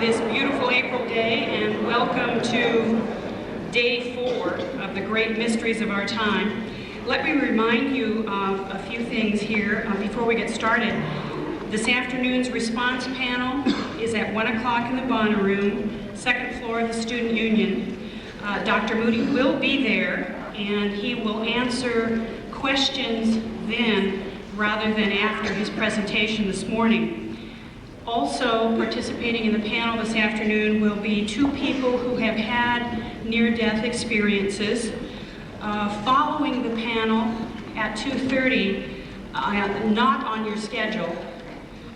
this beautiful April day, and welcome to Day 4 of the Great Mysteries of Our Time. Let me remind you of a few things here before we get started. This afternoon's response panel is at 1 o'clock in the Bonner Room, second floor of the Student Union. Dr. Moody will be there, and he will answer questions then rather than after his presentation this morning. Also participating in the panel this afternoon will be two people who have had near-death experiences. Following the panel at 2:30, not on your schedule,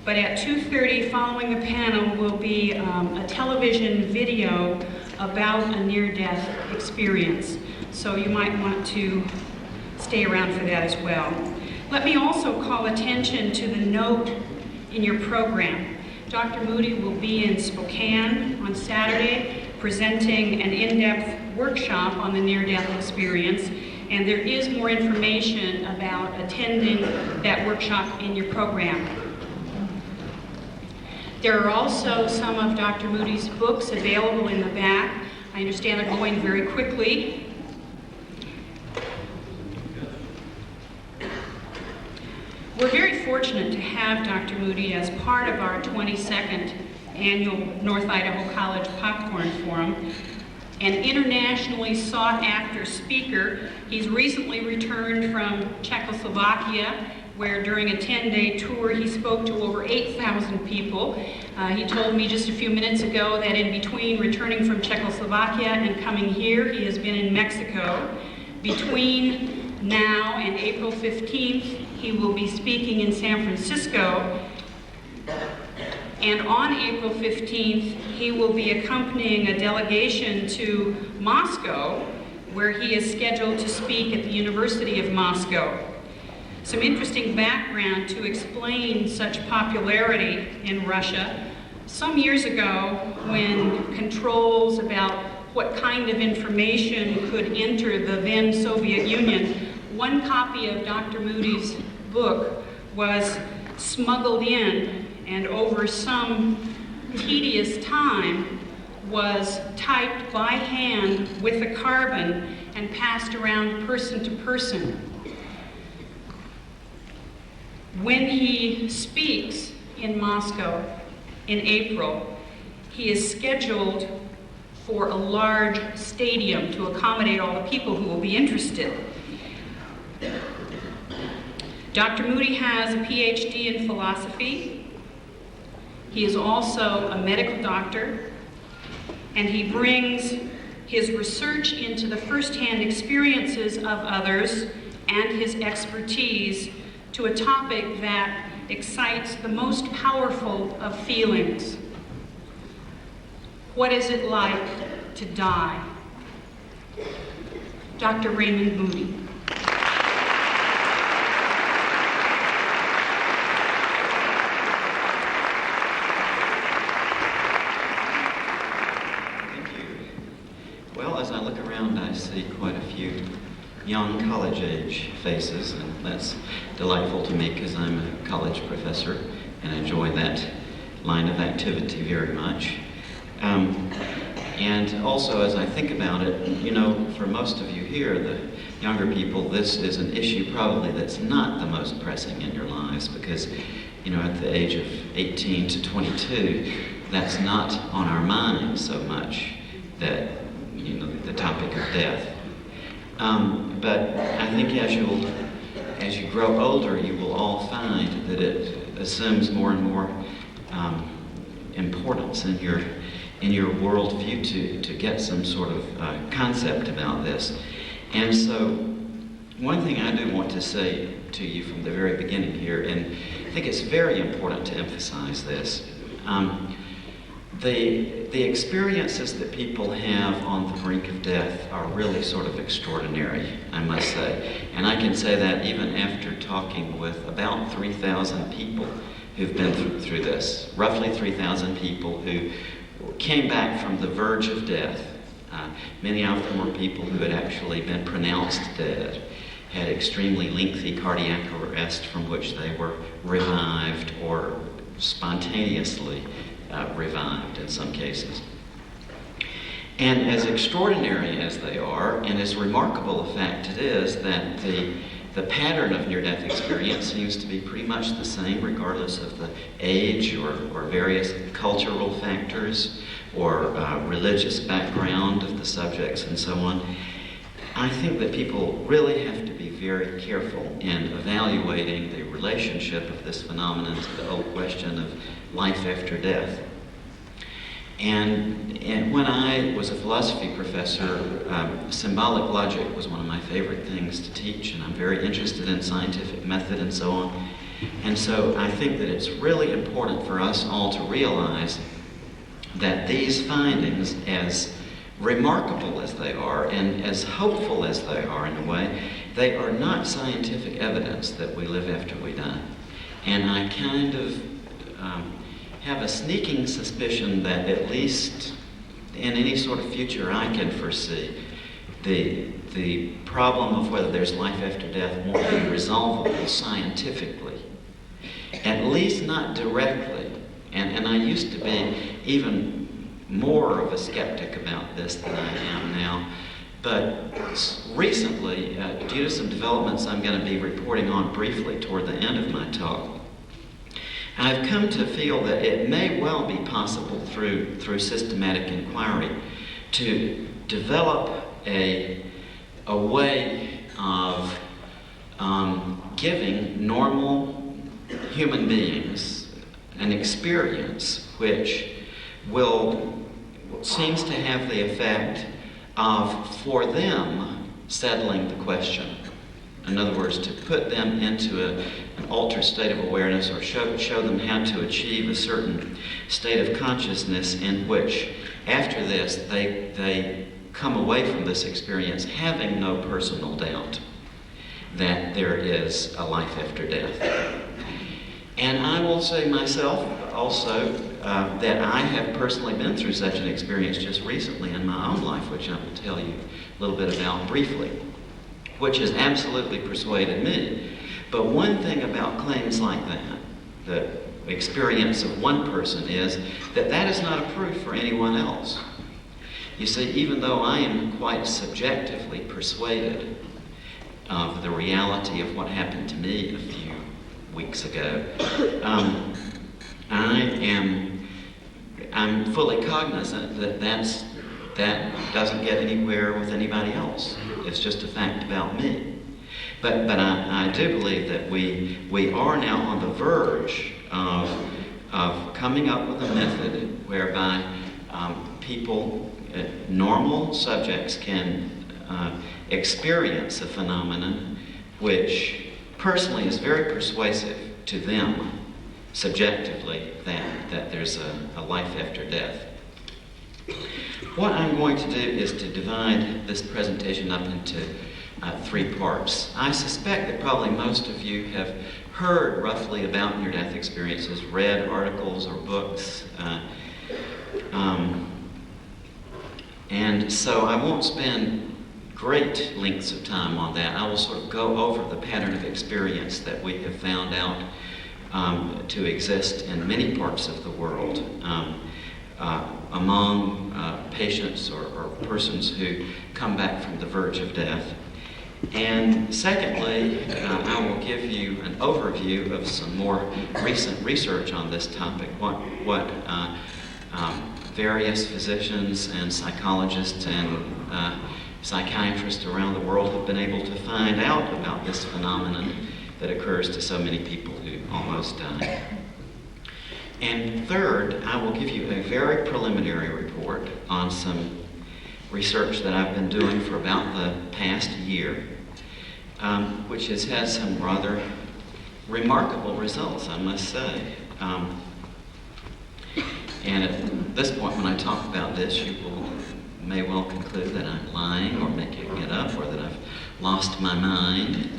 but at 2:30 following the panel will be a television video about a near-death experience. So you might want to stay around for that as well. Let me also call attention to the note in your program. Dr. Moody will be in Spokane on Saturday presenting an in-depth workshop on the near-death experience, and there is more information about attending that workshop in your program. There are also some of Dr. Moody's books available in the back. I understand they're going very quickly. We're very fortunate to have Dr. Moody as part of our 22nd annual North Idaho College Popcorn Forum. An internationally sought-after speaker, he's recently returned from Czechoslovakia, where during a 10-day tour he spoke to over 8,000 people. He told me just a few minutes ago that in between returning from Czechoslovakia and coming here, he has been in Mexico. Between now and April 15th, he will be speaking in San Francisco. And on April 15th, he will be accompanying a delegation to Moscow, where he is scheduled to speak at the University of Moscow. Some interesting background to explain such popularity in Russia. Some years ago, when controls about what kind of information could enter the then Soviet Union, one copy of Dr. Moody's book was smuggled in, and over some tedious time was typed by hand with a carbon and passed around person to person. When he speaks in Moscow in April, he is scheduled for a large stadium to accommodate all the people who will be interested. Dr. Moody has a PhD in philosophy. He is also a medical doctor, and he brings his research into the first-hand experiences of others and his expertise to a topic that excites the most powerful of feelings. What is it like to die? Dr. Raymond Moody. Well, as I look around, I see quite a few young college-age faces, and that's delightful to me because I'm a college professor and enjoy that line of activity very much. And also, as I think about it, you know, for most of you here, the younger people, this is an issue probably that's not the most pressing in your lives because, you know, at the age of 18 to 22, that's not on our minds so much, that, you know, the topic of death. But I think as you grow older, you will all find that it assumes more and more importance in your worldview to get some sort of concept about this. And so one thing I do want to say to you from the very beginning here, and I think it's very important to emphasize this, the experiences that people have on the brink of death are really sort of extraordinary, I must say. And I can say that even after talking with about 3,000 people who've been through this, roughly 3,000 people who came back from the verge of death. Many of them were people who had actually been pronounced dead, had extremely lengthy cardiac arrest from which they were revived or spontaneously revived in some cases. And as extraordinary as they are, and as remarkable a fact it is that the pattern of near-death experience seems to be pretty much the same regardless of the age or various cultural factors or religious background of the subjects and so on. I think that people really have to be very careful in evaluating the relationship of this phenomenon to the old question of life after death. And when I was a philosophy professor, symbolic logic was one of my favorite things to teach, and I'm very interested in scientific method and so on. And so I think that it's really important for us all to realize that these findings, as remarkable as they are and as hopeful as they are in a way, they are not scientific evidence that we live after we die. And I kind of have a sneaking suspicion that at least in any sort of future I can foresee, the problem of whether there's life after death won't be resolvable scientifically, at least not directly. And I used to be even more of a skeptic about this than I am now. But recently, due to some developments I'm going to be reporting on briefly toward the end of my talk, I've come to feel that it may well be possible through systematic inquiry to develop a way of giving normal human beings an experience which seems to have the effect of, for them, settling the question. In other words, to put them into an altered state of awareness, or show them how to achieve a certain state of consciousness in which, after this, they come away from this experience having no personal doubt that there is a life after death. And I will say myself also that I have personally been through such an experience just recently in my own life, which I will tell you a little bit about briefly, which has absolutely persuaded me. But one thing about claims like that, the experience of one person, is that is not a proof for anyone else. You see, even though I am quite subjectively persuaded of the reality of what happened to me a few weeks ago, I'm fully cognizant that that doesn't get anywhere with anybody else. It's just a fact about me. But I do believe that we are now on the verge of coming up with a method whereby people, normal subjects, can experience a phenomenon which personally is very persuasive to them subjectively that there's a life after death. What I'm going to do is to divide this presentation up into 3 parts. I suspect that probably most of you have heard roughly about near-death experiences, read articles or books, and so I won't spend great lengths of time on that. I will sort of go over the pattern of experience that we have found out to exist in many parts of the world among patients or persons who come back from the verge of death. And secondly, I will give you an overview of some more recent research on this topic, what various physicians and psychologists and psychiatrists around the world have been able to find out about this phenomenon that occurs to so many people who almost die. And third, I will give you a very preliminary report on some research that I've been doing for about the past year, which has had some rather remarkable results, I must say. And at this point, when I talk about this, you may well conclude that I'm lying or making it up, or that I've lost my mind.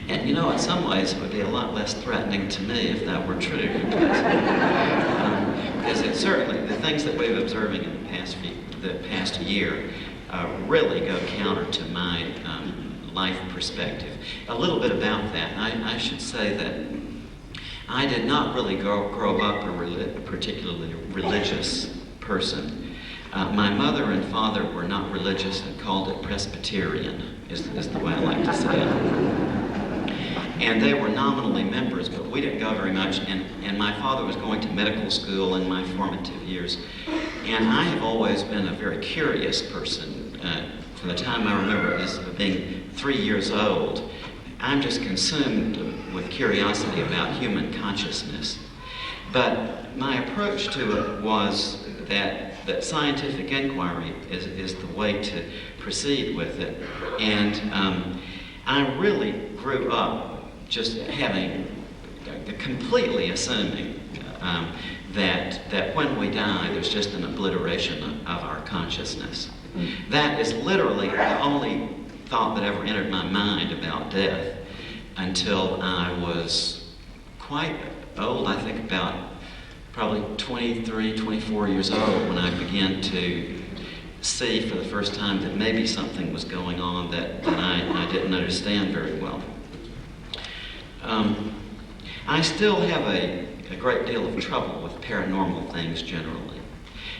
And you know, in some ways, it would be a lot less threatening to me if that were true. Because it certainly, the things that we've been observing in the past year really go counter to my life perspective. A little bit about that. I should say that I did not really grow up a particularly religious person. My mother and father were not religious and called it Presbyterian, is the way I like to say it. And they were nominally members, but we didn't go very much. And my father was going to medical school in my formative years. And I have always been a very curious person. From the time I remember as being 3 years old, I'm just consumed with curiosity about human consciousness. But my approach to it was that scientific inquiry is the way to proceed with it. And I really grew up just completely assuming that when we die, there's just an obliteration of our consciousness. That is literally the only thought that ever entered my mind about death until I was quite old, I think about probably 23, 24 years old, when I began to see for the first time that maybe something was going on that I didn't understand very well. I still have a great deal of trouble with paranormal things generally,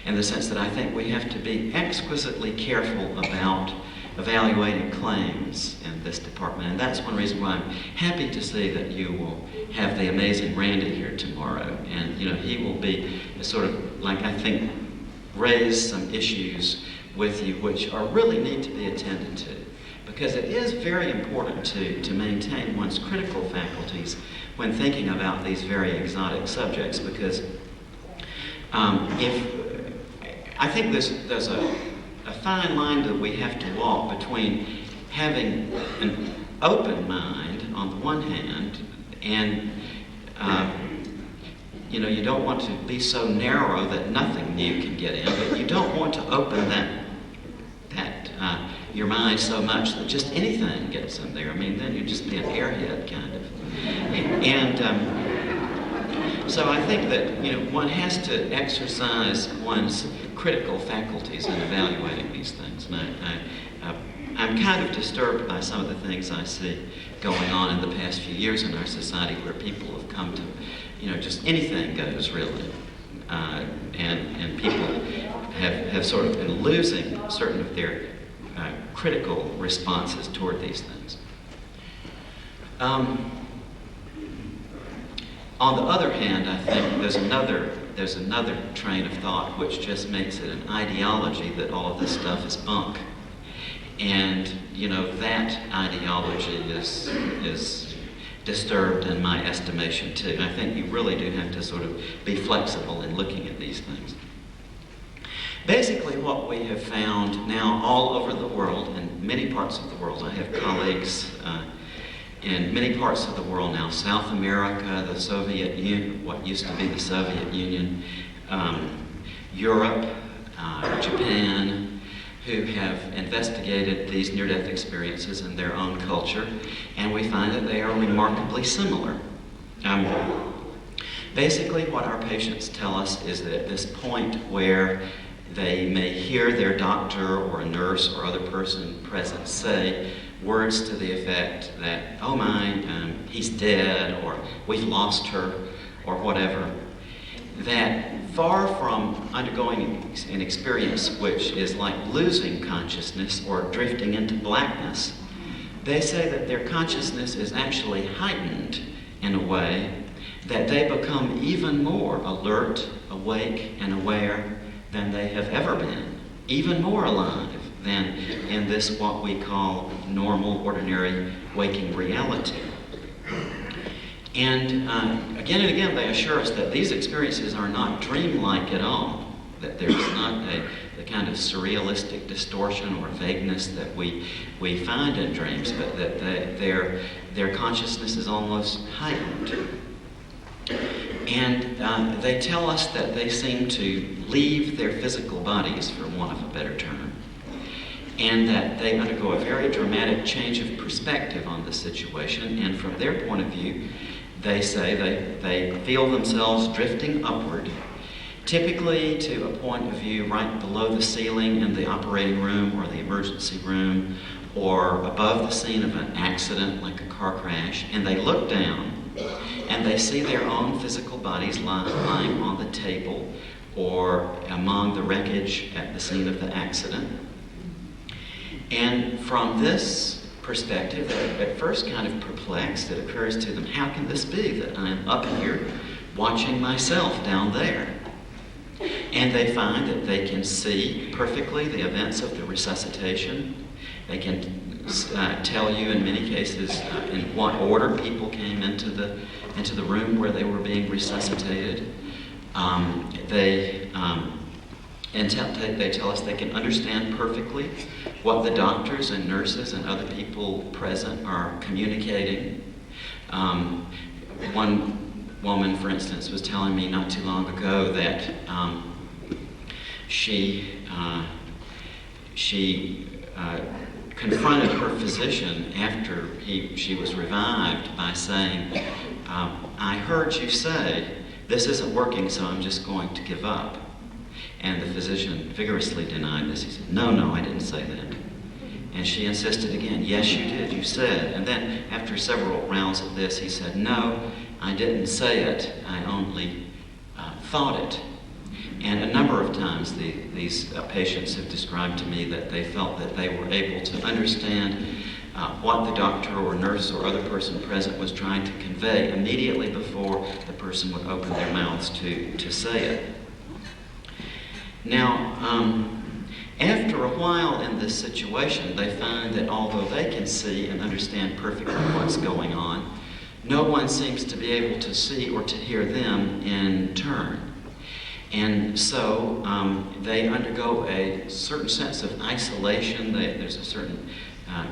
in the sense that I think we have to be exquisitely careful about evaluating claims in this department. And that's one reason why I'm happy to see that you will have the amazing Randy here tomorrow. And, he will be sort of, like, I think, raise some issues with you which really need to be attended to. Because it is very important to maintain one's critical faculties when thinking about these very exotic subjects, because I think there's a fine line that we have to walk between having an open mind on the one hand, and you don't want to be so narrow that nothing new can get in, but you don't want to open that your mind so much that just anything gets in there. I mean, then you'd just be an airhead kind of. And so I think that one has to exercise one's critical faculties in evaluating these things. And I'm kind of disturbed by some of the things I see going on in the past few years in our society, where people have come to, just anything goes really, and people have sort of been losing certain of their critical responses toward these things. On the other hand, I think there's another train of thought which just makes it an ideology that all of this stuff is bunk. And, that ideology is disturbed in my estimation too. I think you really do have to sort of be flexible in looking at these things. Basically, what we have found now all over the world, in many parts of the world, I have colleagues in many parts of the world now, South America, the Soviet Union, what used to be the Soviet Union, Europe, Japan, who have investigated these near-death experiences in their own culture, and we find that they are remarkably similar. Basically, what our patients tell us is that at this point where they may hear their doctor or a nurse or other person present say words to the effect that, oh my, he's dead, or we've lost her, or whatever, that far from undergoing an experience which is like losing consciousness or drifting into blackness, they say that their consciousness is actually heightened in a way that they become even more alert, awake, and aware than they have ever been, even more alive than in this what we call normal, ordinary, waking reality. And again and again they assure us that these experiences are not dreamlike at all, that there's not the kind of surrealistic distortion or vagueness that we find in dreams, but that their consciousness is almost heightened. And they tell us that they seem to leave their physical bodies, for want of a better term, and that they undergo a very dramatic change of perspective on the situation, and from their point of view, they say they feel themselves drifting upward, typically to a point of view right below the ceiling in the operating room or the emergency room, or above the scene of an accident like a car crash, and they look down and they see their own physical bodies lying on the table or among the wreckage at the scene of the accident. And from this perspective, they're at first kind of perplexed. It occurs to them, how can this be that I'm up here watching myself down there? And they find that they can see perfectly the events of the resuscitation. They can tell you in many cases in what order people came into the room where they were being resuscitated. They tell us they can understand perfectly what the doctors and nurses and other people present are communicating. One woman, for instance, was telling me not too long ago that she confronted her physician after she was revived by saying, I heard you say, this isn't working, so I'm just going to give up. And the physician vigorously denied this. He said, no, I didn't say that. And she insisted again, yes, you did, you said. And then after several rounds of this, he said, no, I didn't say it, I only thought it. And a number of times these patients have described to me that they felt that they were able to understand what the doctor or nurse or other person present was trying to convey immediately before the person would open their mouths to say it. Now, after a while in this situation, they find that although they can see and understand perfectly what's going on, no one seems to be able to see or to hear them in turn. And so they undergo a certain sense of isolation. There's a certain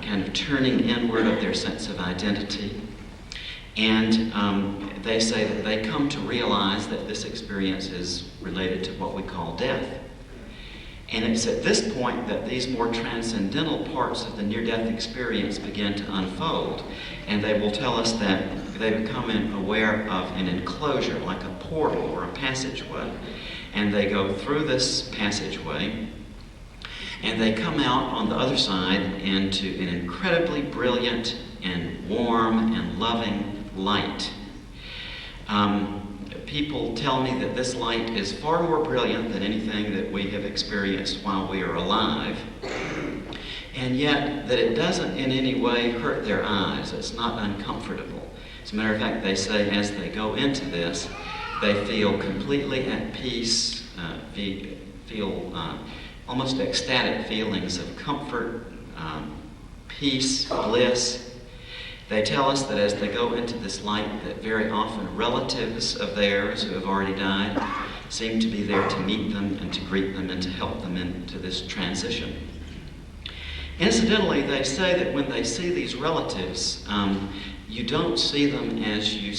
kind of turning inward of their sense of identity. And they say that they come to realize that this experience is related to what we call death. And it's at this point that these more transcendental parts of the near-death experience begin to unfold. And they will tell us that they become aware of an enclosure, like a portal or a passageway. And they go through this passageway, and they come out on the other side into an incredibly brilliant and warm and loving light. People tell me that this light is far more brilliant than anything that we have experienced while we are alive, and yet that it doesn't in any way hurt their eyes. It's not uncomfortable. As a matter of fact, they say as they go into this, they feel completely at peace, feel almost ecstatic feelings of comfort, peace, bliss. They tell us that as they go into this light, that very often relatives of theirs who have already died seem to be there to meet them and to greet them and to help them into this transition. Incidentally, they say that when they see these relatives, you don't see them as you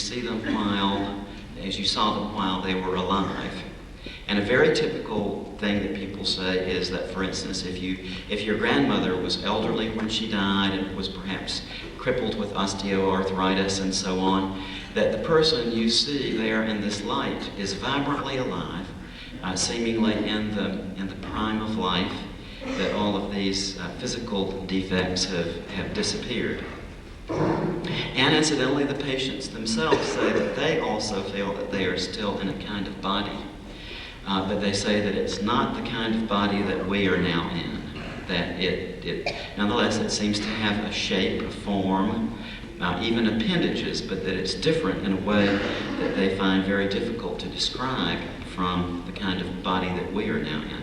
saw them while they were alive. And a very typical thing that people say is that, for instance, if your grandmother was elderly when she died and was perhaps crippled with osteoarthritis and so on, that the person you see there in this light is vibrantly alive, seemingly in the prime of life, that all of these physical defects have disappeared. And incidentally, the patients themselves say that they also feel that they are still in a kind of body. But they say that it's not the kind of body that we are now in. That nonetheless, it seems to have a shape, a form, even appendages, but that it's different in a way that they find very difficult to describe from the kind of body that we are now in.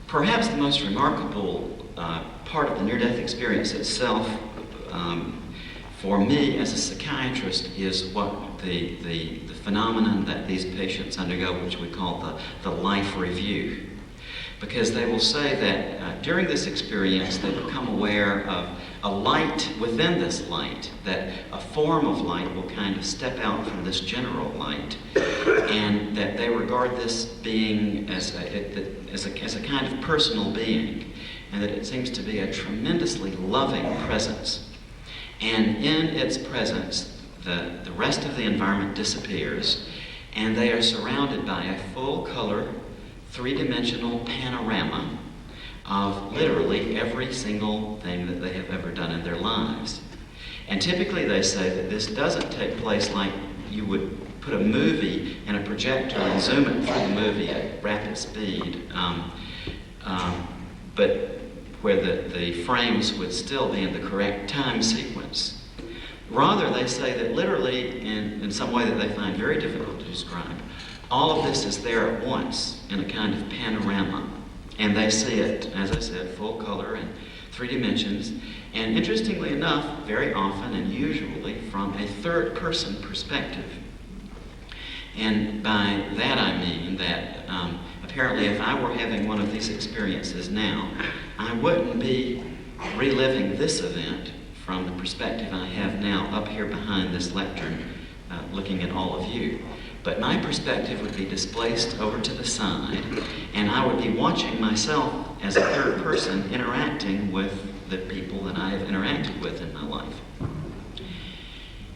Perhaps the most remarkable part of the near-death experience itself, for me as a psychiatrist, is what the phenomenon that these patients undergo, which we call the life review. Because they will say that during this experience they become aware of a light within this light, that a form of light will kind of step out from this general light, and that they regard this being as a kind of personal being, and that it seems to be a tremendously loving presence. And in its presence, the rest of the environment disappears, and they are surrounded by a full-color, three-dimensional panorama of literally every single thing that they have ever done in their lives. And typically they say that this doesn't take place like you would put a movie in a projector and zoom it through the movie at rapid speed, but where the frames would still be in the correct time sequence. Rather, they say that literally, in some way that they find very difficult to describe, all of this is there at once in a kind of panorama. And they see it, as I said, full color and 3 dimensions. And interestingly enough, very often and usually from a third-person perspective. And by that I mean that apparently if I were having one of these experiences now, I wouldn't be reliving this event from the perspective I have now up here behind this lectern, looking at all of you. But my perspective would be displaced over to the side, and I would be watching myself as a third person interacting with the people that I have interacted with in my life.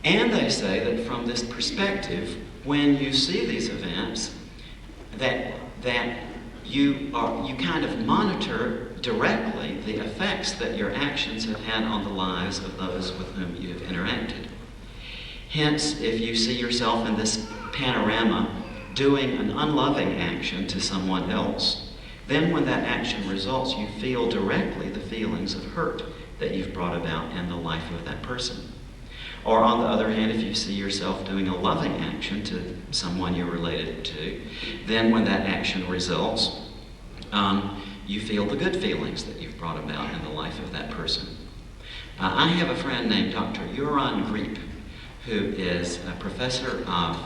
And they say that from this perspective, when you see these events, that you kind of monitor directly the effects that your actions have had on the lives of those with whom you have interacted. Hence, if you see yourself in this panorama doing an unloving action to someone else, then when that action results, you feel directly the feelings of hurt that you've brought about in the life of that person. Or on the other hand, if you see yourself doing a loving action to someone you're related to, then when that action results, you feel the good feelings that you've brought about in the life of that person. I have a friend named Dr. Göran Grip, who is a professor of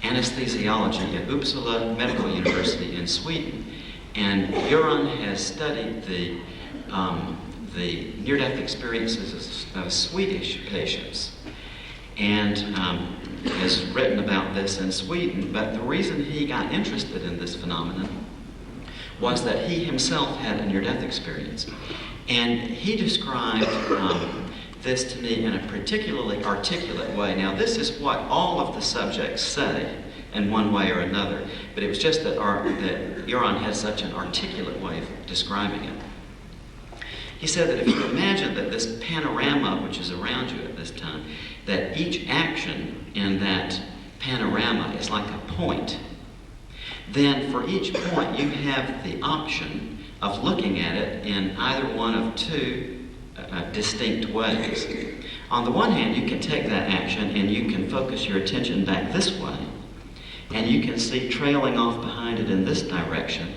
anesthesiology at Uppsala Medical University in Sweden. And Göran has studied the near-death experiences of Swedish patients and has written about this in Sweden. But the reason he got interested in this phenomenon was that he himself had a near-death experience. And he described this to me in a particularly articulate way. Now, this is what all of the subjects say in one way or another, but it was just that Göran had such an articulate way of describing it. He said that if you imagine that this panorama, which is around you at this time, that each action in that panorama is like a point, then for each point you have the option of looking at it in either one of 2 distinct ways. On the one hand, you can take that action and you can focus your attention back this way, and you can see trailing off behind it in this direction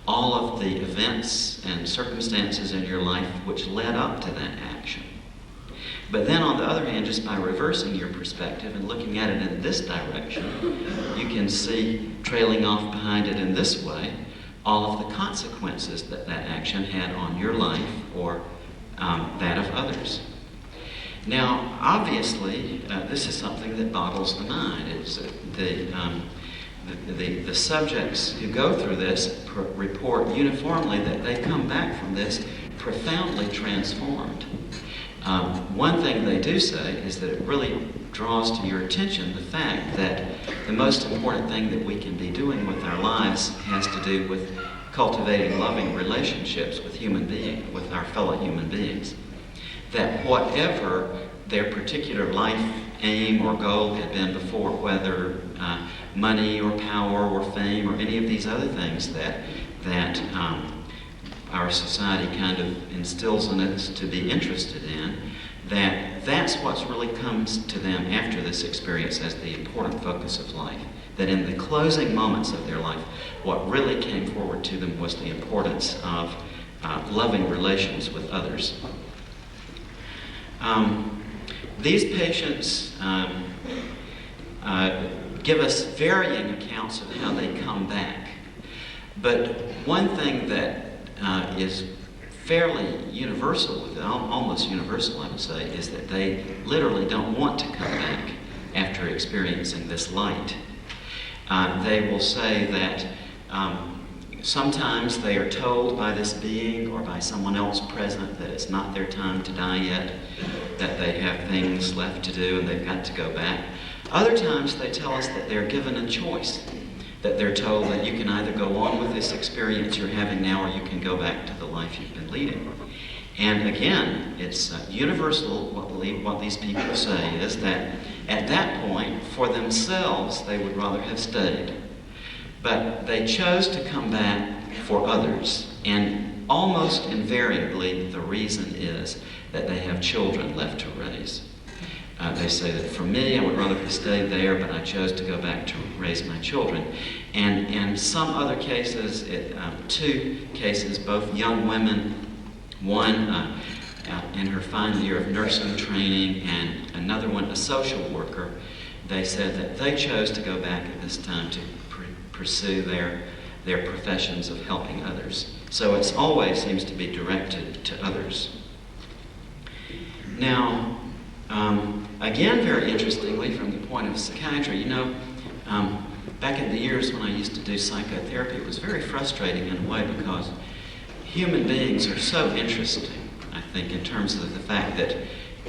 all of the events and circumstances in your life which led up to that action. But then on the other hand, just by reversing your perspective and looking at it in this direction, you can see trailing off behind it in this way all of the consequences that that action had on your life or that of others. Now, obviously, this is something that boggles the mind. It's the subjects who go through this report uniformly that they come back from this profoundly transformed. One thing they do say is that it really draws to your attention the fact that the most important thing that we can be doing with our lives has to do with cultivating loving relationships with with our fellow human beings. That whatever their particular life aim or goal had been before, whether money or power or fame or any of these other things that our society kind of instills in us to be interested in, that's what really comes to them after this experience as the important focus of life. That in the closing moments of their life, what really came forward to them was the importance of loving relations with others. These patients give us varying accounts of how they come back. But one thing that is fairly universal, almost universal I would say, is that they literally don't want to come back after experiencing this light. They will say that sometimes they are told by this being or by someone else present that it's not their time to die yet, that they have things left to do and they've got to go back. Other times they tell us that they're given a choice, that they're told that you can either go on with this experience you're having now or you can go back to the life you've been leading. And again, it's universal what these people say is that at that point, for themselves, they would rather have stayed. But they chose to come back for others. And almost invariably, the reason is that they have children left to raise. They say that for me, I would rather have stayed there, but I chose to go back to raise my children. And in some other cases, two cases, both young women, one in her final year of nursing training and another one, a social worker, they said that they chose to go back at this time to pursue their professions of helping others. So it always seems to be directed to others. Now, again, very interestingly, from the point of psychiatry, back in the years when I used to do psychotherapy, it was very frustrating in a way because human beings are so interesting, I think, in terms of the fact that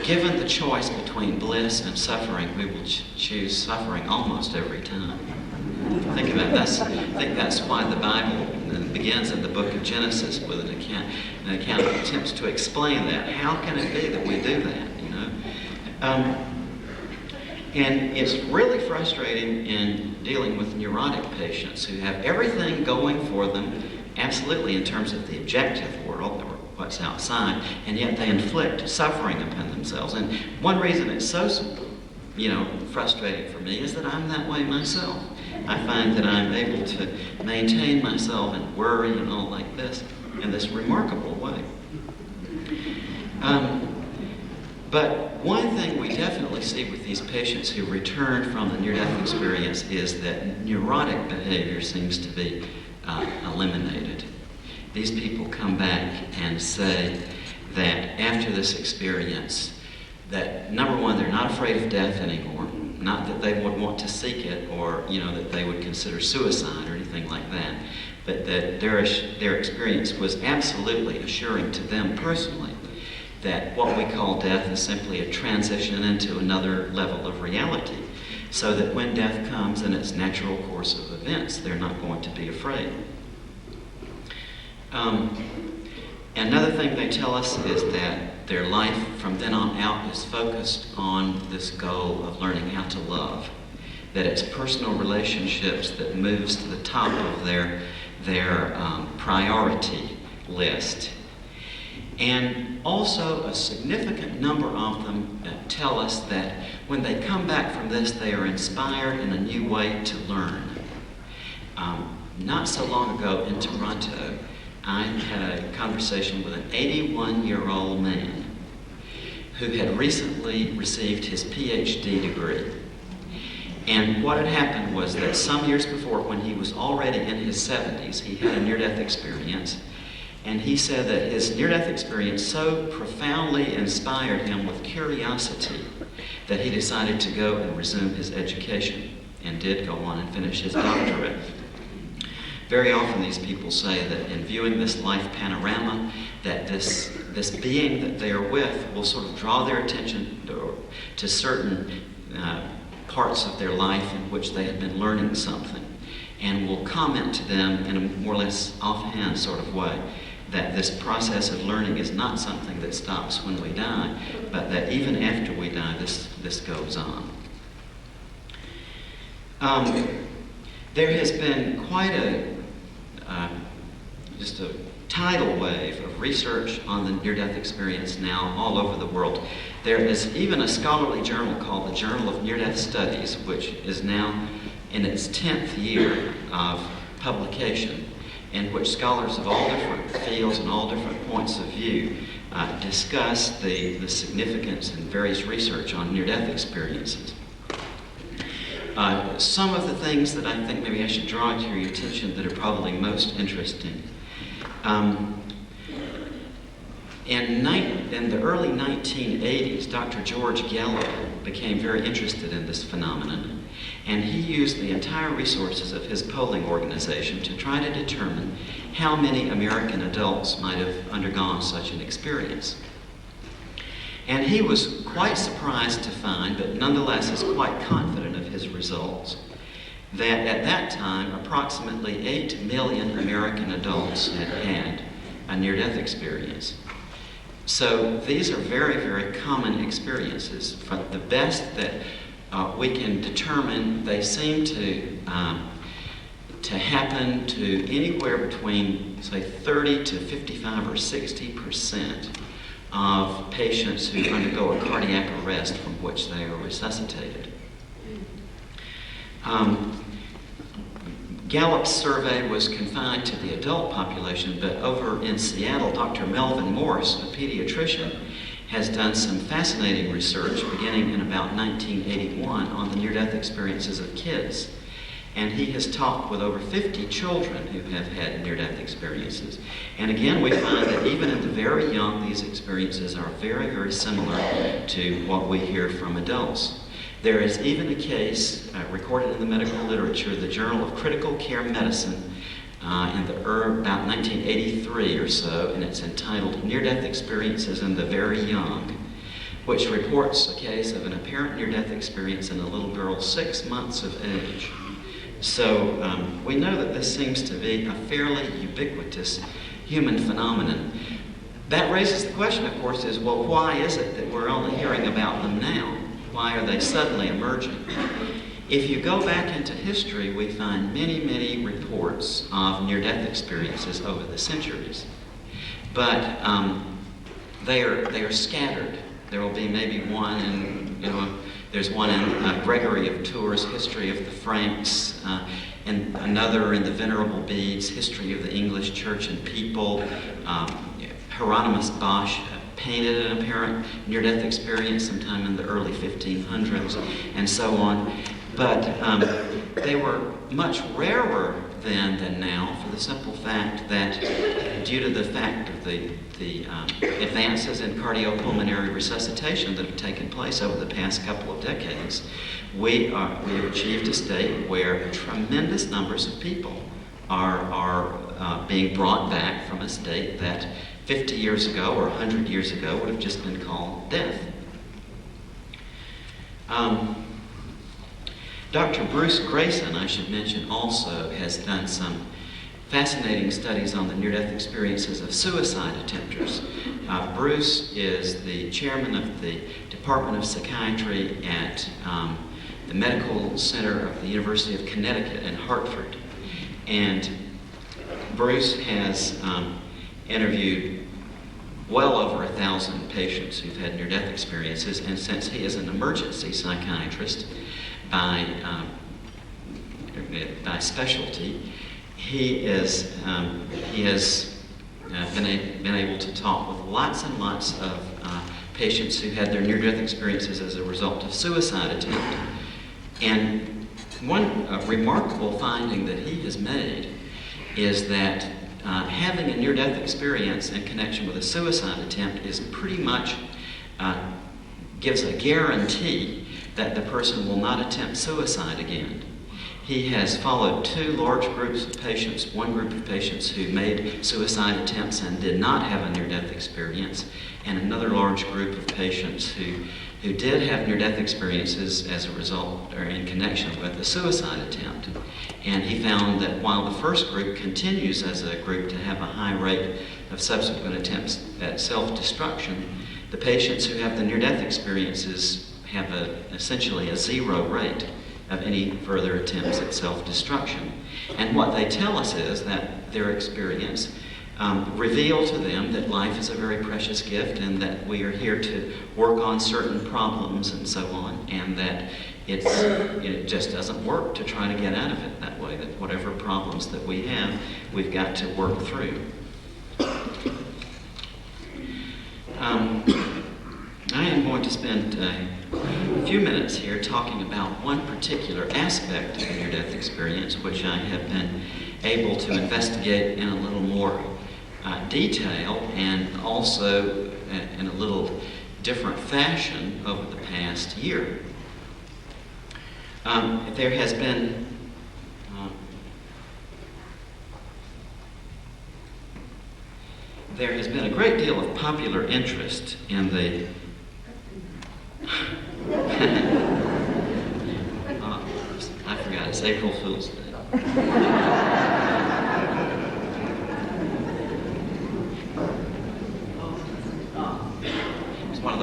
given the choice between bliss and suffering, we will choose suffering almost every time. Think about that. I think that's why the Bible begins in the book of Genesis with an account that attempts to explain that. How can it be that we do that? And it's really frustrating in dealing with neurotic patients who have everything going for them, absolutely in terms of the objective world, or what's outside, and yet they inflict suffering upon themselves. And one reason it's so, frustrating for me is that I'm that way myself. I find that I'm able to maintain myself and worry and all like this in this remarkable way. But one thing we definitely see with these patients who return from the near-death experience is that neurotic behavior seems to be eliminated. These people come back and say that after this experience, that number one, they're not afraid of death anymore. Not that they would want to seek it or, that they would consider suicide or anything like that. But that their experience was absolutely assuring to them personally that what we call death is simply a transition into another level of reality. So that when death comes in its natural course of events, they're not going to be afraid. Another thing they tell us is that their life from then on out is focused on this goal of learning how to love. That it's personal relationships that moves to the top of their priority list. And also a significant number of them tell us that when they come back from this, they are inspired in a new way to learn. Not so long ago in Toronto, I had a conversation with an 81-year-old man who had recently received his PhD degree. And what had happened was that some years before, when he was already in his 70s, he had a near-death experience. And he said that his near-death experience so profoundly inspired him with curiosity that he decided to go and resume his education and did go on and finish his doctorate. Very often these people say that in viewing this life panorama, that this being that they are with will sort of draw their attention to certain parts of their life in which they have been learning something, and will comment to them in a more or less offhand sort of way that this process of learning is not something that stops when we die, but that even after we die, this goes on. There has been quite just a tidal wave of research on the near-death experience now all over the world. There is even a scholarly journal called the Journal of Near-Death Studies, which is now in its 10th year of publication, in which scholars of all different fields and all different points of view discuss the significance and various research on near-death experiences. Some of the things that I think maybe I should draw to your attention that are probably most interesting. In the early 1980s, Dr. George Geller became very interested in this phenomenon, and he used the entire resources of his polling organization to try to determine how many American adults might have undergone such an experience. And he was quite surprised to find, but nonetheless is quite confident of his results, that at that time approximately 8 million American adults had had a near-death experience. So these are very, very common experiences. From the best that we can determine, they seem to happen to anywhere between, say, 30 to 55 or 60% of patients who undergo a cardiac arrest from which they are resuscitated. Gallup's survey was confined to the adult population, but over in Seattle, Dr. Melvin Morse, a pediatrician, has done some fascinating research beginning in about 1981 on the near-death experiences of kids. And he has talked with over 50 children who have had near-death experiences. And again, we find that even in the very young, these experiences are very, very similar to what we hear from adults. There is even a case recorded in the medical literature, the Journal of Critical Care Medicine, in about 1983 or so, and it's entitled Near-Death Experiences in the Very Young, which reports a case of an apparent near-death experience in a little girl 6 months of age. So we know that this seems to be a fairly ubiquitous human phenomenon. That raises the question, of course, is, well, why is it that we're only hearing about them now? Why are they suddenly emerging? If you go back into history, we find many, many reports of near-death experiences over the centuries. But they are scattered. There will be maybe one in, there's one in Gregory of Tours' History of the Franks, and another in the Venerable Bede's History of the English Church and People. Hieronymus Bosch painted an apparent near-death experience sometime in the early 1500s, and so on. But they were much rarer then than now, for the simple fact that due to the fact of the advances in cardiopulmonary resuscitation that have taken place over the past couple of decades, we have achieved a state where tremendous numbers of people are being brought back from a state that 50 years ago or 100 years ago would have just been called death. Dr. Bruce Grayson, I should mention, also has done some fascinating studies on the near-death experiences of suicide attempters. Bruce is the chairman of the Department of Psychiatry at the Medical Center of the University of Connecticut in Hartford. And Bruce has interviewed well over 1,000 patients who've had near-death experiences, and since he is an emergency psychiatrist by specialty, he has been able to talk with lots and lots of patients who had their near-death experiences as a result of suicide attempt. And one remarkable finding that he has made is that having a near-death experience in connection with a suicide attempt is pretty much gives a guarantee that the person will not attempt suicide again. He has followed 2 large groups of patients, one group of patients who made suicide attempts and did not have a near-death experience, and another large group of patients who did have near-death experiences as a result or in connection with a suicide attempt. And he found that while the first group continues as a group to have a high rate of subsequent attempts at self-destruction, the patients who have the near-death experiences have essentially a 0 rate of any further attempts at self-destruction. And what they tell us is that their experience reveal to them that life is a very precious gift and that we are here to work on certain problems and so on, and that it just doesn't work to try to get out of it that way, that whatever problems that we have, we've got to work through. I am going to spend a few minutes here talking about one particular aspect of the near-death experience, which I have been able to investigate in a little more detail and also in a little different fashion over the past year. There has been a great deal of popular interest in the I forgot, it's April Fool's Day.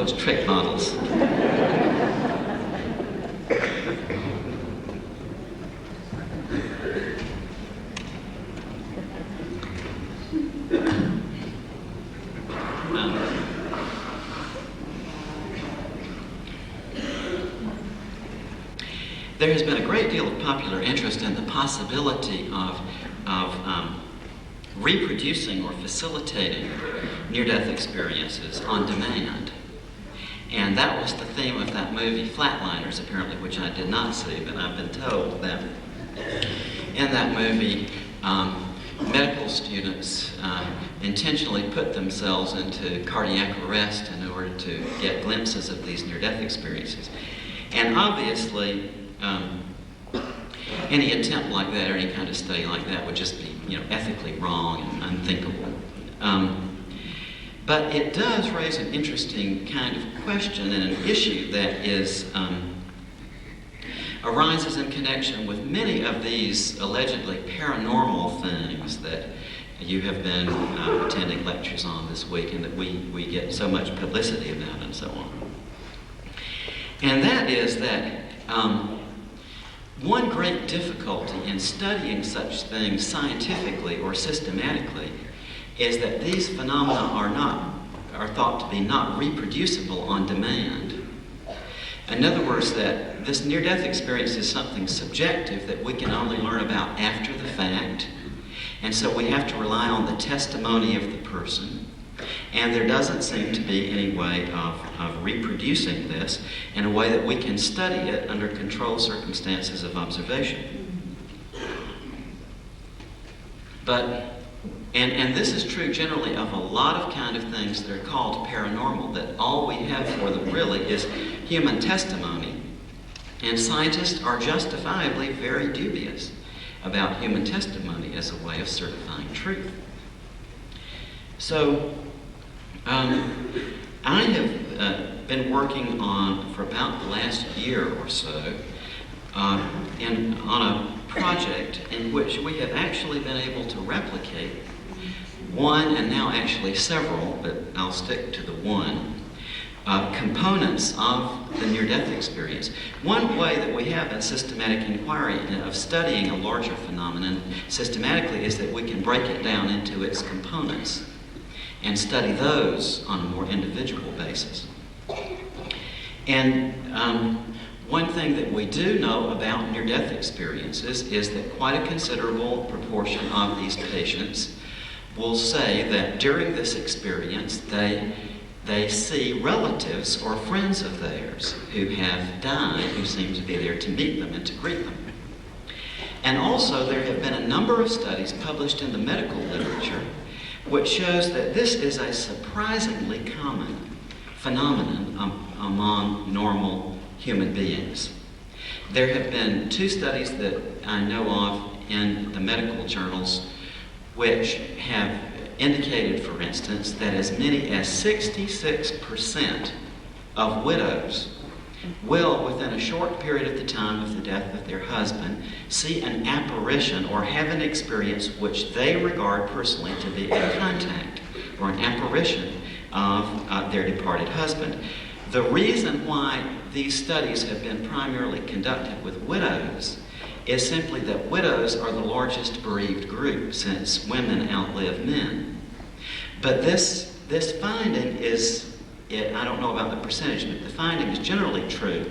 those trick models. There has been a great deal of popular interest in the possibility of reproducing or facilitating near-death experiences on demand. And that was the theme of that movie, Flatliners, apparently, which I did not see, but I've been told that in that movie, medical students intentionally put themselves into cardiac arrest in order to get glimpses of these near-death experiences. And obviously, any attempt like that or any kind of study like that would just be, ethically wrong and unthinkable. But it does raise an interesting kind of question and an issue that arises in connection with many of these allegedly paranormal things that you have been attending lectures on this week and that we get so much publicity about and so on. And that is that one great difficulty in studying such things scientifically or systematically is that these phenomena are thought to be not reproducible on demand. In other words, that this near-death experience is something subjective that we can only learn about after the fact, and so we have to rely on the testimony of the person. And there doesn't seem to be any way of reproducing this in a way that we can study it under controlled circumstances of observation. But, and this is true generally of a lot of kind of things that are called paranormal, that all we have for them really is human testimony. And scientists are justifiably very dubious about human testimony as a way of certifying truth. So, I have been working on, for about the last year or so, on a project in which we have actually been able to replicate one, and now actually several, but I'll stick to the one, components of the near-death experience. One way that we have in systematic inquiry of studying a larger phenomenon systematically is that we can break it down into its components and study those on a more individual basis. And one thing that we do know about near-death experiences is that quite a considerable proportion of these patients will say that during this experience they see relatives or friends of theirs who have died, who seem to be there to meet them and to greet them. And also there have been a number of studies published in the medical literature which shows that this is a surprisingly common phenomenon among normal human beings. There have been two studies that I know of in the medical journals which have indicated, for instance, that as many as 66% of widows will, within a short period of the time of the death of their husband, see an apparition or have an experience which they regard personally to be a contact or an apparition of their departed husband. The reason why these studies have been primarily conducted with widows is simply that widows are the largest bereaved group since women outlive men. But this finding is, I don't know about the percentage, but the finding is generally true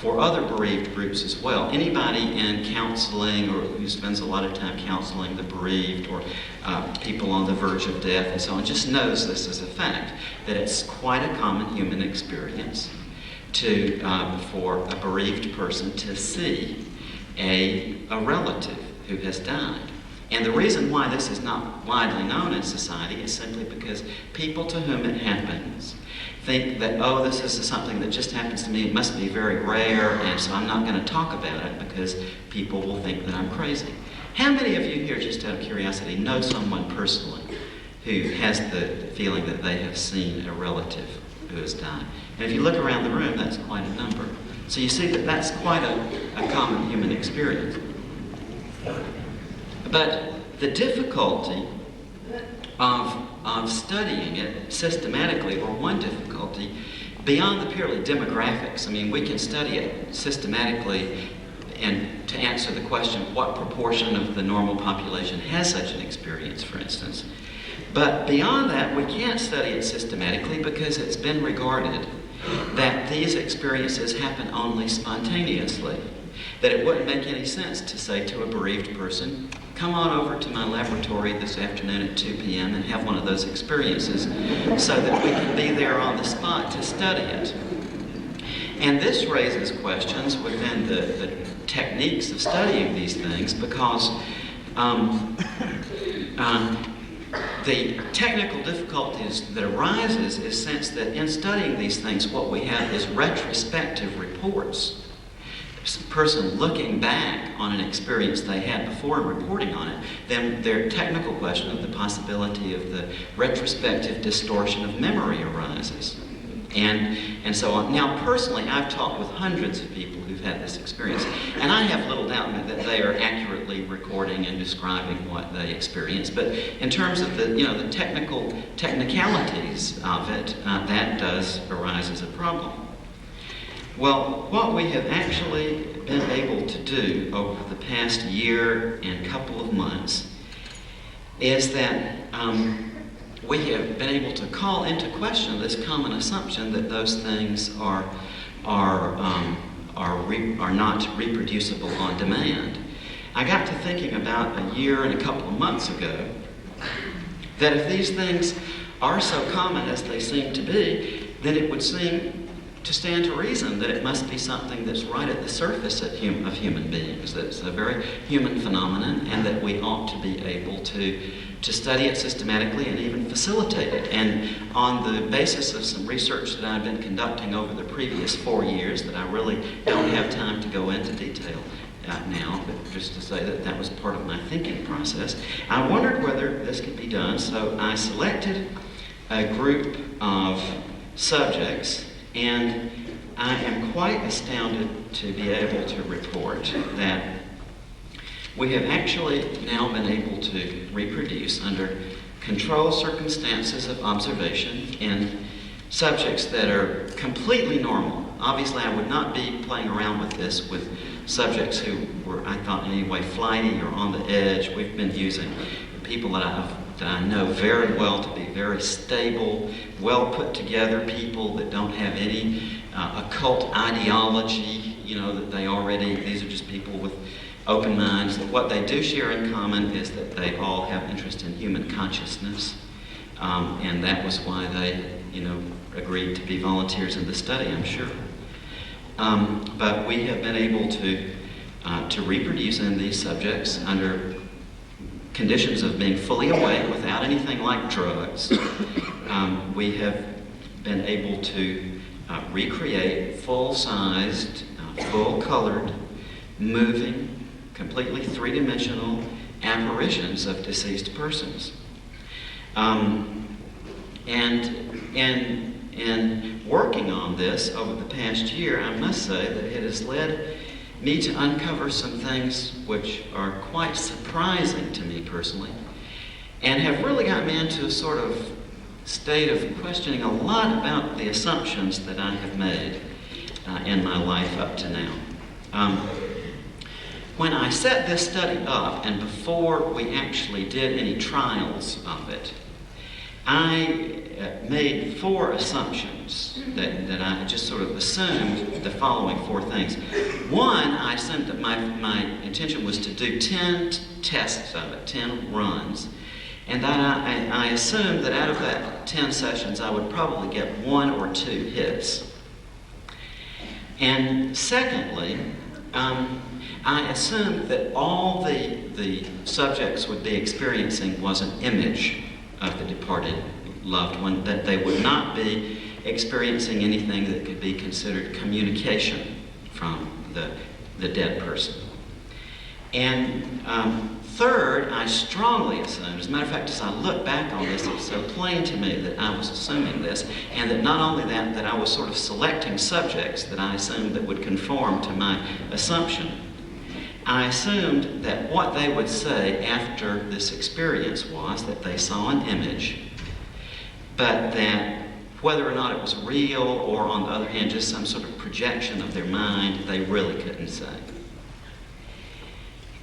for other bereaved groups as well. Anybody in counseling or who spends a lot of time counseling the bereaved or people on the verge of death and so on just knows this as a fact, that it's quite a common human experience for a bereaved person to see a relative who has died. And the reason why this is not widely known in society is simply because people to whom it happens think that, oh, this is something that just happens to me, it must be very rare, and so I'm not going to talk about it because people will think that I'm crazy. How many of you here, just out of curiosity, know someone personally who has the feeling that they have seen a relative who has died? And if you look around the room, that's quite a number. So you see that that's quite a common human experience. But the difficulty of studying it systematically, or one difficulty, beyond the purely demographics. I mean, we can study it systematically and to answer the question, what proportion of the normal population has such an experience, for instance. But beyond that, we can't study it systematically because it's been regarded that these experiences happen only spontaneously. That it wouldn't make any sense to say to a bereaved person, come on over to my laboratory this afternoon at 2 p.m. and have one of those experiences so that we can be there on the spot to study it. And this raises questions within the techniques of studying these things because the technical difficulties that arises is since that in studying these things, what we have is retrospective reports. A person looking back on an experience they had before and reporting on it, then their technical question of the possibility of the retrospective distortion of memory arises. And so on. Now, personally, I've talked with hundreds of people who've had this experience, and I have little doubt that they are accurately recording and describing what they experienced. But in terms of the technicalities of it, that does arise as a problem. Well, what we have actually been able to do over the past year and couple of months is that we have been able to call into question this common assumption that those things are not reproducible on demand. I got to thinking about a year and a couple of months ago that if these things are so common as they seem to be, then it would seem to stand to reason that it must be something that's right at the surface of human beings, that it's a very human phenomenon, and that we ought to be able to study it systematically and even facilitate it. And on the basis of some research that I've been conducting over the previous 4 years that I really don't have time to go into detail now, but just to say that that was part of my thinking process, I wondered whether this could be done. So I selected a group of subjects, and I am quite astounded to be able to report that we have actually now been able to reproduce under controlled circumstances of observation in subjects that are completely normal. Obviously, I would not be playing around with this with subjects who were, I thought, in any way flighty or on the edge. We've been using people that I know very well to be very stable, well put together people that don't have any occult ideology, that these are just people with open minds. What they do share in common is that they all have interest in human consciousness, and that was why they, agreed to be volunteers in the study, I'm sure. But we have been able to reproduce in these subjects under conditions of being fully awake without anything like drugs. We have been able to recreate full-sized, full-colored, moving, completely three-dimensional apparitions of deceased persons. And in working on this over the past year, I must say that it has led me to uncover some things which are quite surprising to me personally, and have really got me into a sort of state of questioning a lot about the assumptions that I have made in my life up to now. When I set this study up, and before we actually did any trials of it, I made 4 assumptions that I just sort of assumed the following 4 things. One, I assumed that my intention was to do 10 tests of it, 10 runs, and that I assumed that out of that 10 sessions I would probably get 1 or 2 hits. And secondly, I assumed that all the subjects would be experiencing was an image of the departed loved one, that they would not be experiencing anything that could be considered communication from the dead person. And third, I strongly assumed, as a matter of fact, as I look back on this, it's so plain to me that I was assuming this, and that not only that I was sort of selecting subjects that I assumed that would conform to my assumption. I assumed that what they would say after this experience was that they saw an image, but that Whether or not it was real or, on the other hand, just some sort of projection of their mind, they really couldn't say.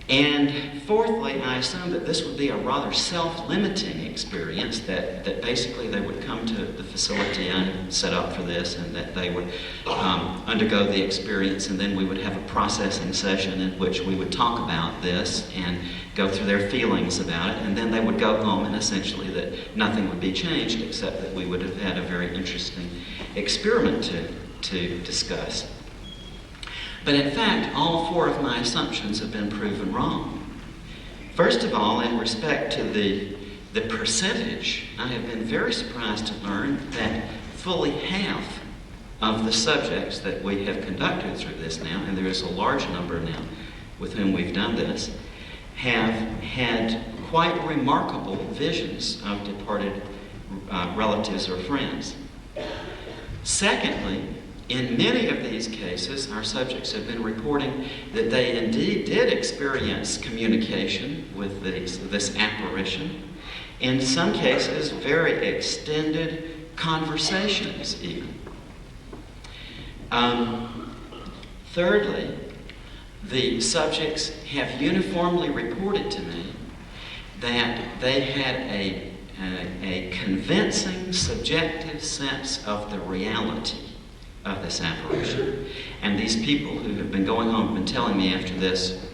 And fourthly, I assumed that this would be a rather self-limiting experience, that basically they would come to the facility I had set up for this, and that they would undergo the experience, and then we would have a processing session in which we would talk about this and go through their feelings about it, and then they would go home, and essentially that nothing would be changed except that we would have had a very interesting experiment to discuss. But in fact, all four of my assumptions have been proven wrong. First of all, in respect to the percentage, I have been very surprised to learn that fully half of the subjects that we have conducted through this now, and there is a large number now with whom we've done this, have had quite remarkable visions of departed relatives or friends. Secondly, in many of these cases, our subjects have been reporting that they indeed did experience communication with this apparition. In some cases, very extended conversations even. Thirdly, the subjects have uniformly reported to me that they had a convincing, subjective sense of the reality of this apparition. And these people who have been going home have been telling me after this,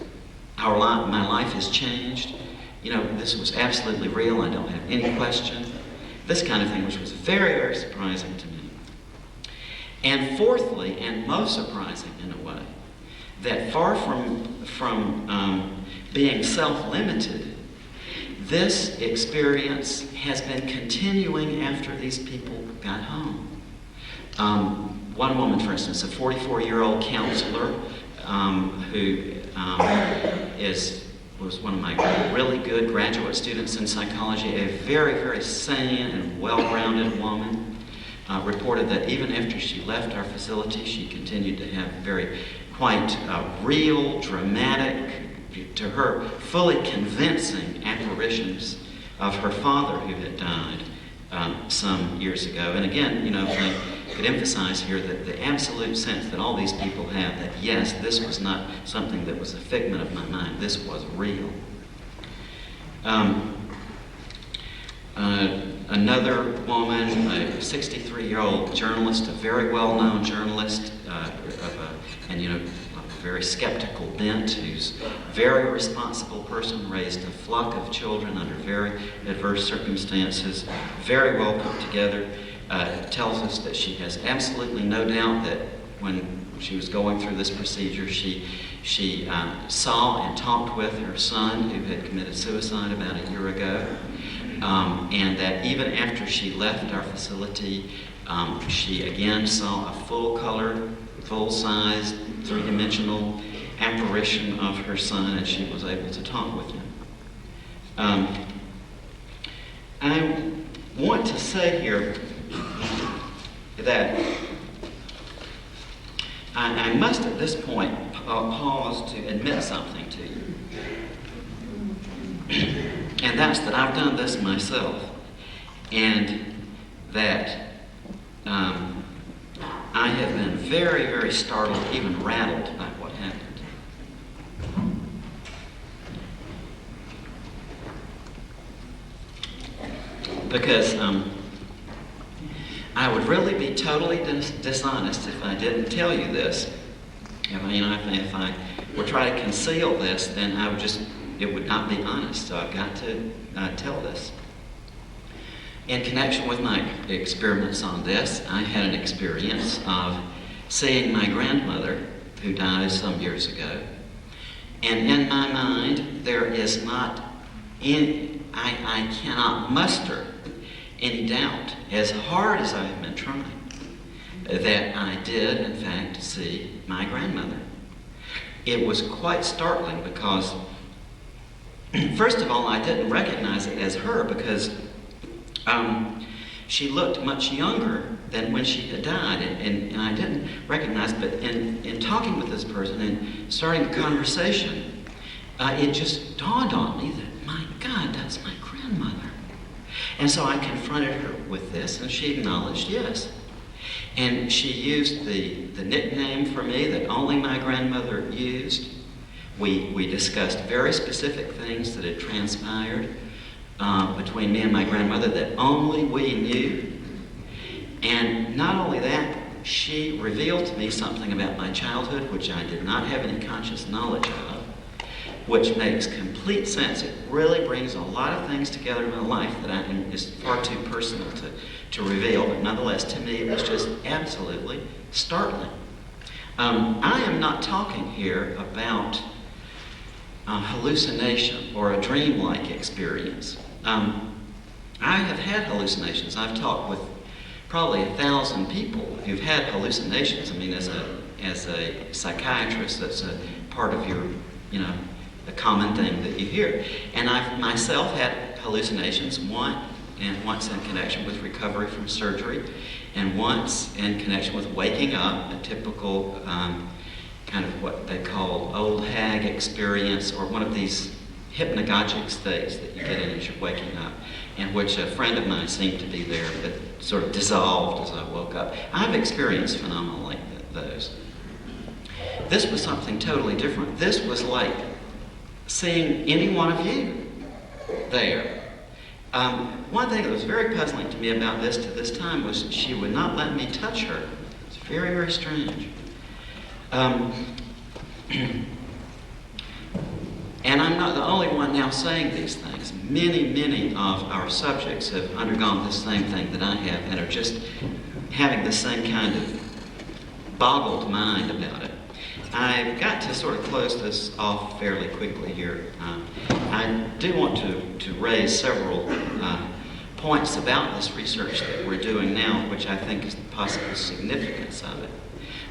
my life has changed. You know, this was absolutely real. I don't have any question. This kind of thing, which was very, very surprising to me. And fourthly, and most surprising in a way, that far from being self-limited, this experience has been continuing after these people got home. One woman, for instance, a 44-year-old counselor who was one of my really good graduate students in psychology, a very, very sane and well-rounded woman, reported that even after she left our facility, she continued to have quite real, dramatic, to her, fully convincing apparitions of her father who had died some years ago. And again, I could emphasize here that the absolute sense that all these people have that, yes, this was not something that was a figment of my mind, this was real. Another woman, a 63-year-old journalist, a very well-known journalist, a very skeptical bent, who's a very responsible person, raised a flock of children under very adverse circumstances, very well put together, tells us that she has absolutely no doubt that when she was going through this procedure, she saw and talked with her son who had committed suicide about a year ago, and that even after she left our facility, she again saw a full-color, full-size, three-dimensional apparition of her son, and she was able to talk with him. I want to say here that I must at this point pause to admit something to you. And that's that I've done this myself, and that I have been very, very startled, even rattled by what happened. Because I would really be totally dishonest if I didn't tell you this. If I were trying to conceal this, then it would not be honest. So I've got to tell this. In connection with my experiments on this, I had an experience of seeing my grandmother, who died some years ago. And in my mind, there is not I cannot muster any doubt, as hard as I have been trying, that I did, in fact, see my grandmother. It was quite startling because, first of all, I didn't recognize it as her because she looked much younger than when she had died, and I didn't recognize, but in talking with this person and starting the conversation, it just dawned on me that, my God, that's my grandmother. And so I confronted her with this, and she acknowledged yes. And she used the nickname for me that only my grandmother used. We discussed very specific things that had transpired between me and my grandmother that only we knew. And not only that, she revealed to me something about my childhood which I did not have any conscious knowledge of, which makes complete sense. It really brings a lot of things together in my life that is far too personal to reveal, but nonetheless, to me, it was just absolutely startling. I am not talking here about hallucination or a dreamlike experience. I have had hallucinations. I've talked with probably 1,000 people who've had hallucinations. I mean, as a psychiatrist, that's a part of your, a common thing that you hear. And I've myself had hallucinations, once in connection with recovery from surgery, and once in connection with waking up, a typical kind of what they call old hag experience, or one of these hypnagogic states that you get in as you're waking up, in which a friend of mine seemed to be there but sort of dissolved as I woke up. I've experienced phenomena like those. This was something totally different. This was like seeing any one of you there. One thing that was very puzzling to me about this to this time was she would not let me touch her. It's very, very strange. And I'm not the only one now saying these things. Many, many of our subjects have undergone the same thing that I have and are just having the same kind of boggled mind about it. I've got to sort of close this off fairly quickly here. I do want to raise several points about this research that we're doing now, which I think is the possible significance of it.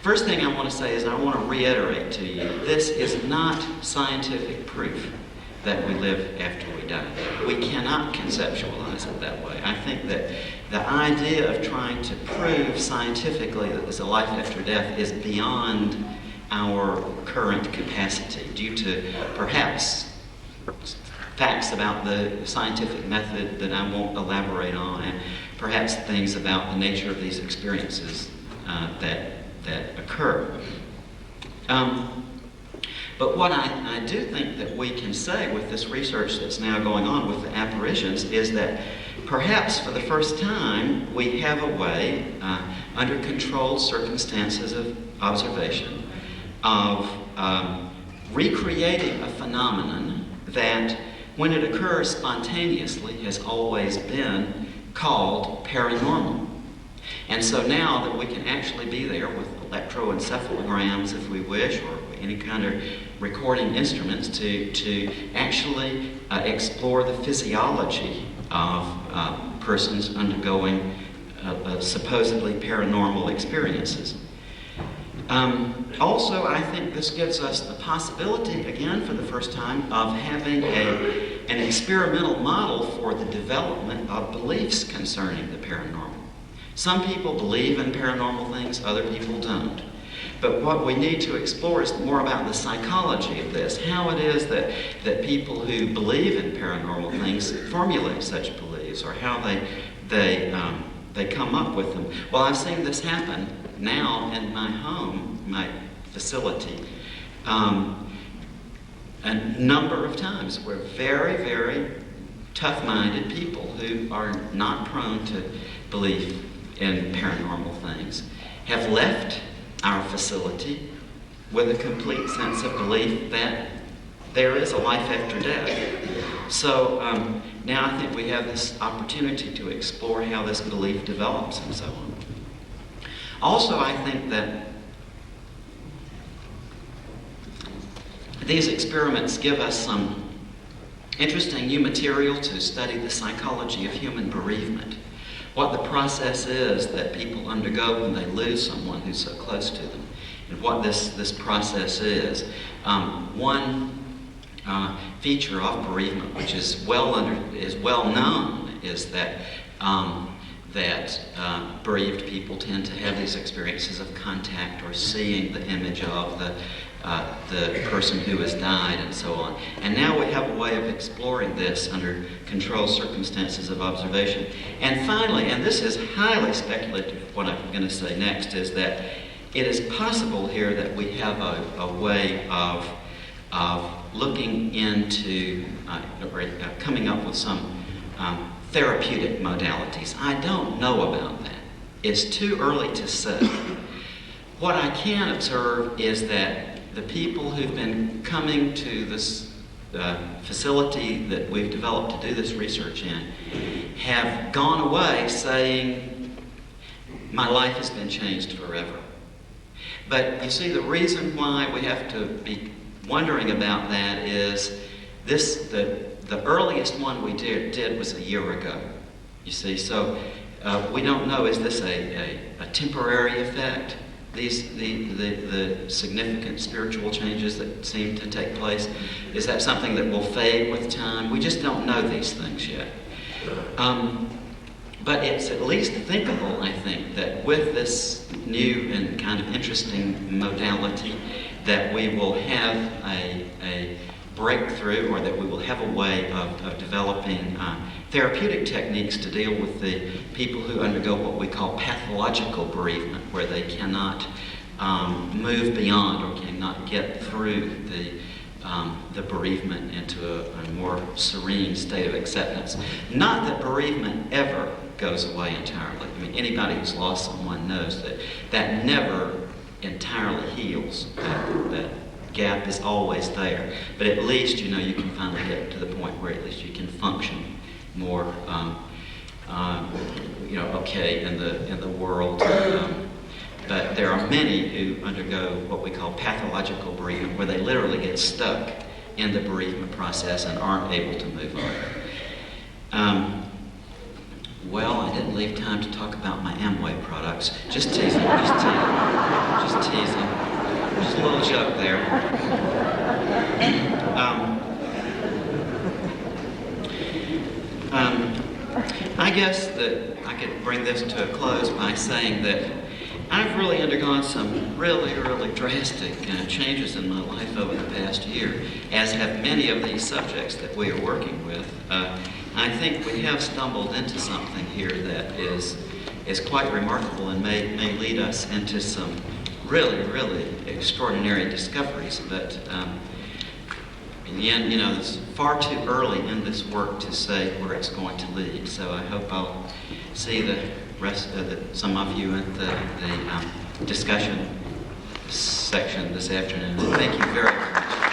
First thing I want to say is I want to reiterate to you, this is not scientific proof that we live after we die. We cannot conceptualize it that way. I think that the idea of trying to prove scientifically that there's a life after death is beyond our current capacity due to perhaps facts about the scientific method that I won't elaborate on, and perhaps things about the nature of these experiences that occur. But what I do think that we can say with this research that's now going on with the apparitions is that perhaps for the first time we have a way, under controlled circumstances of observation, of recreating a phenomenon that, when it occurs spontaneously, has always been called paranormal. And so now that we can actually be there with electroencephalograms, if we wish, or any kind of recording instruments to actually explore the physiology of persons undergoing supposedly paranormal experiences. Also, I think this gives us the possibility, again for the first time, of having an experimental model for the development of beliefs concerning the paranormal. Some people believe in paranormal things, other people don't. But what we need to explore is more about the psychology of this, how it is that people who believe in paranormal things formulate such beliefs, or how they come up with them. Well, I've seen this happen now in my home, my facility, a number of times where very, very tough-minded people who are not prone to believe in paranormal things have left our facility with a complete sense of belief that there is a life after death. So now I think we have this opportunity to explore how this belief develops and so on. Also, I think that these experiments give us some interesting new material to study the psychology of human bereavement. What the process is that people undergo when they lose someone who's so close to them, and what this process is. One feature of bereavement, which is well known, is that that bereaved people tend to have these experiences of contact or seeing the image of the person who has died and so on. And now we have a way of exploring this under controlled circumstances of observation. And finally, and this is highly speculative, what I'm going to say next is that it is possible here that we have a way of looking into, coming up with some therapeutic modalities. I don't know about that. It's too early to say. What I can observe is that the people who've been coming to this facility that we've developed to do this research in have gone away saying, my life has been changed forever. But you see, the reason why we have to be wondering about that is the earliest one we did was a year ago, you see. So we don't know, is this a temporary effect? The significant spiritual changes that seem to take place, is that something that will fade with time? We just don't know these things yet. But it's at least thinkable, I think, that with this new and kind of interesting modality, that we will have a breakthrough, or that we will have a way of developing therapeutic techniques to deal with the people who undergo what we call pathological bereavement, where they cannot move beyond or cannot get through the bereavement into a more serene state of acceptance. Not that bereavement ever goes away entirely. I mean, anybody who's lost someone knows that that never entirely heals. That gap is always there. But at least, you know, you can finally get to the point where at least you can function more, okay in the world. But there are many who undergo what we call pathological bereavement, where they literally get stuck in the bereavement process and aren't able to move on. Well, I didn't leave time to talk about my Amway products. Just teasing, just teasing. Just a little joke there. I guess that I could bring this to a close by saying that I've really undergone some really drastic changes in my life over the past year, as have many of these subjects that we are working with. I think we have stumbled into something here that is quite remarkable and may lead us into some really extraordinary discoveries. But in the end, you know, it's far too early in this work to say where it's going to lead. So I hope I'll see the rest of some of you at the discussion section this afternoon. Thank you very much.